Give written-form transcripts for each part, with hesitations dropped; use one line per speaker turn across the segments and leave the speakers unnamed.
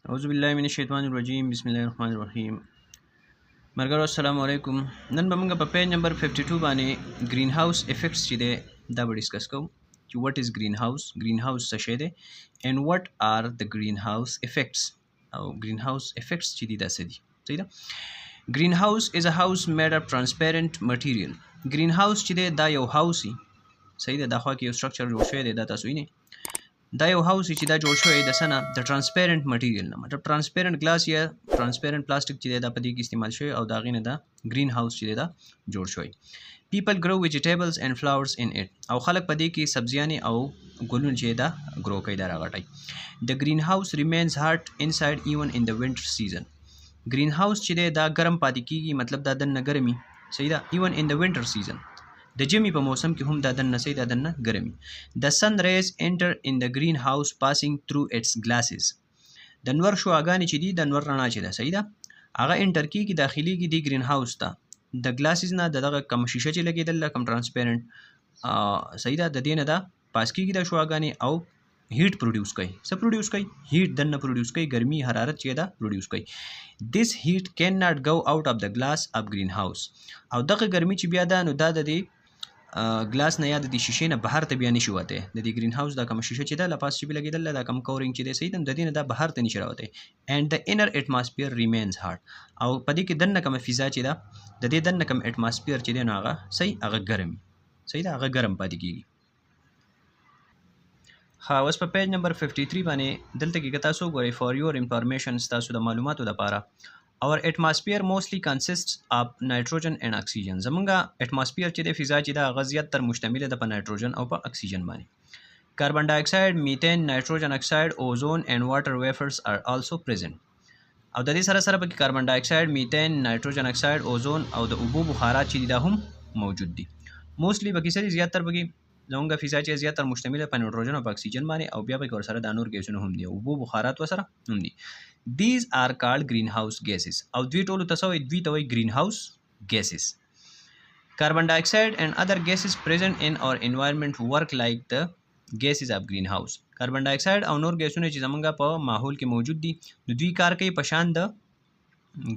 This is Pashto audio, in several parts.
اعوذ بالله من الشیطان الرجیم بسم الله الرحمن الرحیم. مرګرو السلام علیکم. نن به موږ په پیج نمبر 52 باندې گرین هاوس افیکټس چې دی دا به ډیسکس کوو چې وات از گرین هاوس څه شی دی and what are the greenhouse effects او green house effects چې دي دا څه دي. صحیح ده. green house is a house made of transparent material. green house چې دی دا یو هاوس دی. صحیح ده. دا خو کې یو سټرکچر جوړ شوی دی دا تاسو وینئ. دا یو هاوس چې دا جوړ شوی د سنه د ترانسپیرنت مټیریل نه مطلب ترانسپیرنت ګلاس یا ترانسپیرنت پلاستیک چې دا په دې کې استعمال شوی او دا غینه دا گرین هاوس چې دا جوړ شوی. people grow vegetables and flowers in it او خلک په دې کې سبزیانې او ګلونه چې دا ګرو کوي دا راغټي. the greenhouse remains hot inside even in the winter season. green house چې دا ګرم پاتې کیږي مطلب دا دنه ګرمي. صحیح ده. even in the winter season د جمی په موسم کې هم دا دنه صحیح دا دنه ګرمي. the sun rays enter in the greenhouse passing through its glasses. د نور شعاګانې چې دي د نور رڼا چې ده صحیح ده هغه انټر کیږي داخليږي د گرین هاوس ته د ګلاسز نه دغه کم شیشه چې لګیدل کم ترانسپیرنت صحیح ده د دې نه دا پاس کیږي د شعاګانې او هیټ پروډوس کوي. څه پروډوس کوي؟ هیټ دنه پروډوس کوي ګرمي حرارت چې دا پروډوس کوي. this heat cannot go out of the glass of greenhouse او دغه ګرمي چې بیا دا نو دا د دې ګلاس نه یا د شیشې نه بهر ته بیا نشي وته. د دې گرین هاوس دا کوم شیشه چې دا لپاس چې لګیدل دا کوم کورینګ چې دی صحیح د دې نه دا بهر ته نشي راوته and the inner atmosphere remains hot او په دې کې دنه کوم فضا چې دا د دې دنه کوم اټماسفیر چې دی نو هغه صحیح هغه ګرم صحیح دا هغه ګرم پاتې کیږي. ها اوس په پیج نمبر 53 باندې دلته کې تاسو ګورئ for your information تاسو د معلوماتو لپاره. our atmosphere mostly consists of nitrogen and oxygen. زمونږه atmosphere چې د فضا چې دا غزيات تر مشتمل ده په نایتروجن او په اکسیجن باندې. carbon dioxide, methane, nitrogen oxide, ozone and water vapors are also present. او د دې سره سره په کاربن ډای اکساید، میثین، نایتروجن اکساید، اوزون او د اوبو بخارات چې دا هم موجود دي. موستلی په کې سره زیات تر بګي زمونږه فضا چې زیات تر مشتمل په نایتروجن او په اکسیجن باندې او بیا به ور سره د نور ګیسونه هم دي او اوبو بخارات وسره هم دي. These are called greenhouse gases او دوی ټول تاسو دوی ته وایي greenhouse gases. Carbon dioxide and other gases present in our environment work like the gases of greenhouse. کاربن ډای اکساید او نور ګیسونه چې زمونږه په ماحول کې موجود دي نو دوی کار کوي په شان د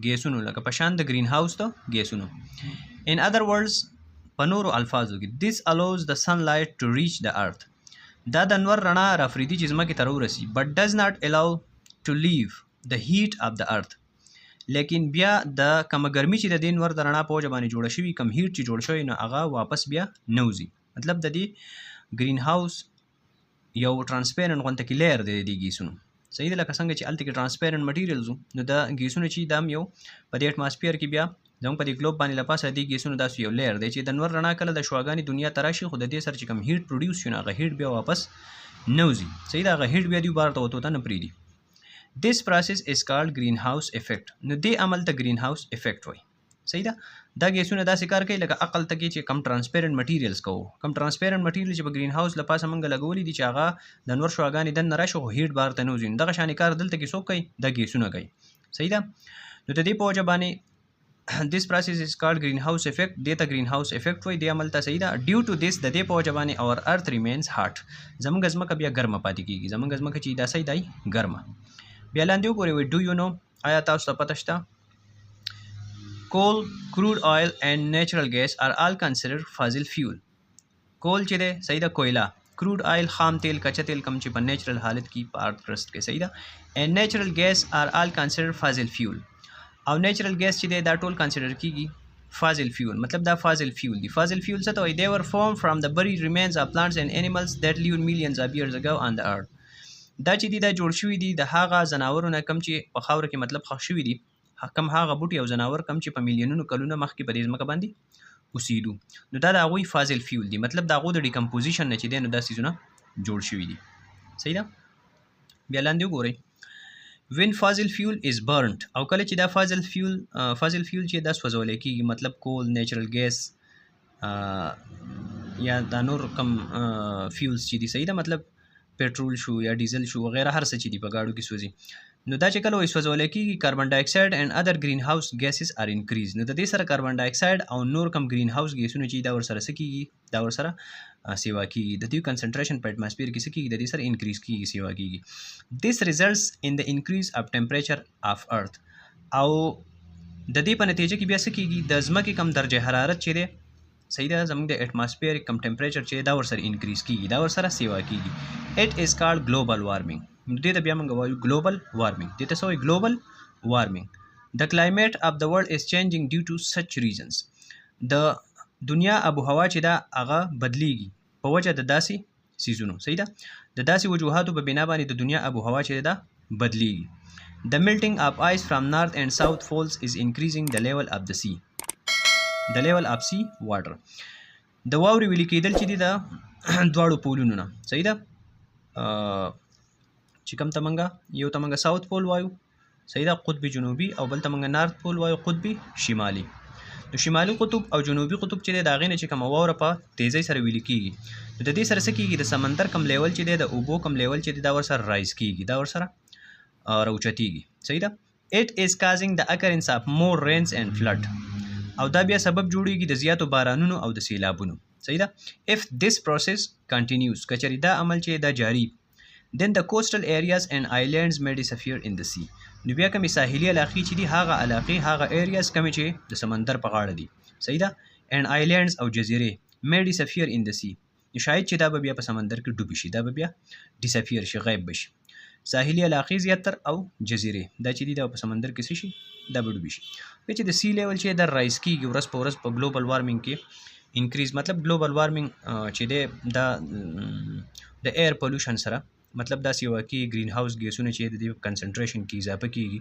ګیسونو لکه په شان د green house ته ګیسونو. In other words په نورو الفاظو کې this allows the sunlight to reach the earth. دا د نور رڼا رافریدي چې ځمکې ته ورسي but does not allow to leave the heat of the earth. لیکن بیا د کم ګرمي چې د دې نور د رڼا په وجه باندې جوړ شوی کم هیټ چې جوړ شوی نو هغه واپس بیا نوځي. مطلب د دې گرین هاوس یو ترانسپیرنت غونته کې لیر دی د ګیسونو صحیح ده لکه څنګه چې الته کې ترانسپیرنت مټیریلز نو د ګیسونو چې دام یو په دې اټماسفیر کې بیا زموږ په دې ګلوب باندې لپاسه د ګیسونو داسې یو لیر دی چې د نور رڼا کله د شواګانی دنیا ته راشي خو د دې سره چې کوم هیټ پروډوس شي نو هغه هیټ بیا واپس نوځي صحیح ده هغه هیټ بیا دی بار ته وته نه پریدي. This process is called greenhouse effect. نو دې عمل ته greenhouse effect وایي صحیح ده. دا ګیسونه داسې کار کوي لکه عقل ته کې چې کم ترانسپیرنت مټیریلز کوو کم ترانسپیرنت مټیریل چې په گرین هاوس لپاسه مونږ لګولې دي چې هغه د نور شواګانې د نه راشي خو هیټ بار ته نوځي دغه شانې کار دلته کې څوک کوي دا ګیسونه کوي صحیح ده. نو د دې په وجه باندې this process is called greenhouse effect. دې ته greenhouse effect وایي دې عمل ته صحیح ده. due to this د دې په وجه باندې our earth remains hot. زمونږ ځمکه بیا ګرمه پاتې کیږي زمونږ ځمکه چې دا صحیح دی ګرمه. بیا لاندې وګورئ do you know آیا تاسو ته پته شته coal, crude oil and natural gas are all considered fossil fuel. coal چې ده صحیح ده کویلا crude oil خام تیل کچا تیل کم چې په نیچرل حالت کې په ارت کرست کې صحیح ده and natural gas are all considered fossil fuel او natural gas چې ده دا ټول کنسیډر کیږي fossil fuel مطلب دا fossil fuel دي. fossil fuel څه ته وایي they were formed from the buried remains of plants and animals that lived millions of years ago on the earth. دا چې دي دا جوړ شوي دي د هغه ځناورونه کم چې په خاوره کې مطلب ښخ شوي دي کم هغه بوټي او ځناور کم چې په میلیونونو کلونه مخکې په دې ځمکه باندې اوسېدو نو دا د هغوی فازل فیول دي مطلب د هغو د ډیکمپوزیشن نه چې دی نو دا څیزونه جوړ شوي دي صحیح ده. بیا لاندې وګورئ when fossil fuel is burnt او کله چې دا فازل فیول چې دا سوځولی کېږي مطلب کول نیچرل ګیس یا دا نور کم فیولز چې دي صحیح ده مطلب پیټرول شو یا ډیزل شو وغیره هر څه چې دي په ګاډو کې سوځي نو دا چې کله وسوځول کېږي کاربن ډای اکساید اینڈ ادر گرین هاوس ګیسز ار انکریز. نو د دې سره کاربن ډای اکساید او نور کم گرین هاوس ګیسونه چې دا ورسره څه کېږي دا ورسره سیوا کېږي د دې کنسنټریشن په اټماسفیر کې څه کېږي د دې سره انکریز کېږي سیوا کېږي. دیس ریزلټس ان د انکریز اف ټمپریچر اف ارث او د دې په نتیجه کې بیا څه کېږي د ځمکې کم درجه حرارت چې دی صحیح ده زموږ د اټماسفیر کم ټمپریچر چې دا ورسره انکریز کېږي دا ورسره سیوا کېږي. اټ از کالډ ګلوبل وارمنګ. دې ته بیا موږ وایو ګلوبل وارمنګ. دې ته څه وایي ګلوبل وارمنګ. د کلایمیټ اف د ورلد از چینجینګ ډیو ټو سچ ریزنز. د دنیا ابو هوا چې دا هغه بدلیږي په وجه د داسې سیزونو صحیح ده د داسې وجوهاتو په بنا باندې د دنیا ابو هوا چې دا بدلیږي. The melting of ice from north and south poles is increasing the level of the sea. The level of sea water. د واورې ویلي کېدل چې دي د دواړو پولونو نه صحیح ده چې کوم ته موږ یو ته موږ ساوث پول وایو صحیح ده قطب جنوبي او بل ته موږ نارت پول وایو قطب شمالي. نو شمالي قطب او جنوبي قطب چې دی د هغې نه چې کومه واوره په تیزۍ سره ویلي کېږي نو د دې سره څه کېږي د سمندر کم لیول چې دی د اوبو کم لیول چې دی دا ورسره رایز کېږي دا ورسره راوچتېږي صحیح ده. It is causing the occurrence of more rains and flood او دا بیا سبب جوړیږي د زیاتو بارانونو او د سیلابونو صحیح ده. If this process continues کچری دا عمل چې دا جاری then the coastal areas and islands may disappear in the sea. نو بیا کومې ساحلي علاقې چې دي هغه علاقې هغه areas کومې چې د سمندر په غاړه دي صحیح ده and islands او جزیرې may disappear in the sea. شاید چې دا به بیا په سمندر کې ډوب شي دا به بیا disappear شي غیب بشي. ساحلي علاقې زیاتر او جزیرې دا چې دي دا په سمندر کې څه شي دا به ډوبي شي. بیا چې د سی لیول چې دا رایز کېږي ورځ په ورځ په ګلوبل وارمنګ کې انکریز مطلب ګلوبل وارمنګ چې دی دا د ایر پولوشن سره مطلب دا سیوا کې گرین هاوس ګیسونه چې د دې کنسنټریشن کې اضافه کېږي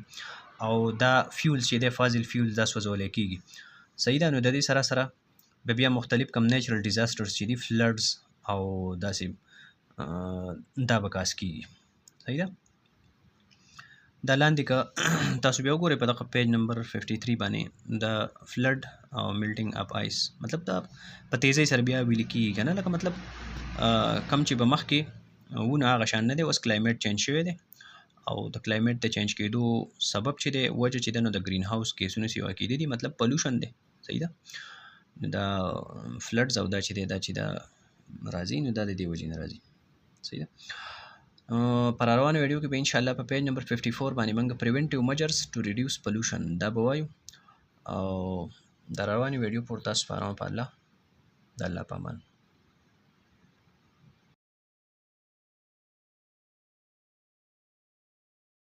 او دا فیولز چې دی فاضل فیولز دا سوځولی کېږي صحیح ده. نو د دې سره سره به بیا مختلف کم نیچرل ډیزاسټرز چې دي فلډز او داسې دا به کاس کېږي صحیح ده. دا لاندې که تاسو بیا وګورئ په دغه پیج نمبر 53 باندې د فلډ او میلټینګ اپ آیس مطلب دا په تیزۍ سره بیا ویلي کېږي که نه لکه مطلب کم چې به مخکې ونه هغه شان نه دی اوس کلایمیټ چینج شوی دی او د کلایمیټ د چینج کېدو سبب چې دی وجه چې دی نو د ګرین هاوس ګیسونو سیوا کېدی دي مطلب پولوشن دی صحیح ده. دا فلډز او دا چې دی دا چې دا راځي نو دا د دې وجې نه راځي صحیح ده. پر روانو ویډیو کې به ان شاء الله په پیج نمبر 54 باندې موږ پریونټیو میجرز ټو ریډیوس پولوشن دا به وایو او د روانو ویډیو پورته سپارم په الله د الله په امان.